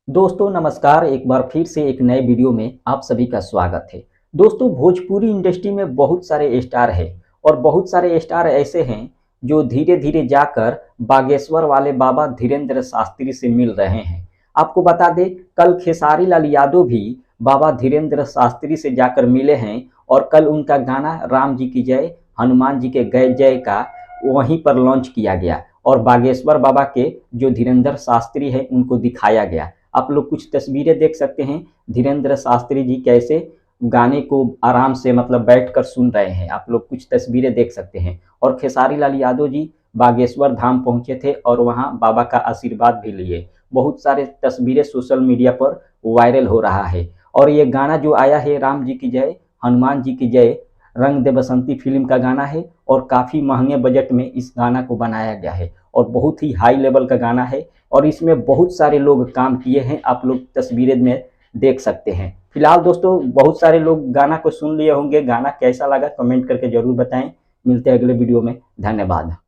दोस्तों नमस्कार। एक बार फिर से एक नए वीडियो में आप सभी का स्वागत है। दोस्तों भोजपुरी इंडस्ट्री में बहुत सारे स्टार हैं और बहुत सारे स्टार ऐसे हैं जो धीरे धीरे जाकर बागेश्वर वाले बाबा धीरेन्द्र शास्त्री से मिल रहे हैं। आपको बता दें, कल खेसारी लाल यादव भी बाबा धीरेन्द्र शास्त्री से जाकर मिले हैं और कल उनका गाना राम जी की जय हनुमान जी के जय जय का वहीं पर लॉन्च किया गया और बागेश्वर बाबा के जो धीरेन्द्र शास्त्री है उनको दिखाया गया। आप लोग कुछ तस्वीरें देख सकते हैं, धीरेन्द्र शास्त्री जी कैसे गाने को आराम से मतलब बैठकर सुन रहे हैं। आप लोग कुछ तस्वीरें देख सकते हैं। और खेसारी लाल यादव जी बागेश्वर धाम पहुंचे थे और वहां बाबा का आशीर्वाद भी लिए। बहुत सारे तस्वीरें सोशल मीडिया पर वायरल हो रहा है। और ये गाना जो आया है राम जी की जय हनुमान जी की जय रंग दे बसंती फिल्म का गाना है और काफ़ी महंगे बजट में इस गाना को बनाया गया है और बहुत ही हाई लेवल का गाना है और इसमें बहुत सारे लोग काम किए हैं। आप लोग तस्वीरें में देख सकते हैं। फिलहाल दोस्तों बहुत सारे लोग गाना को सुन लिए होंगे। गाना कैसा लगा कमेंट करके ज़रूर बताएं। मिलते हैं अगले वीडियो में। धन्यवाद।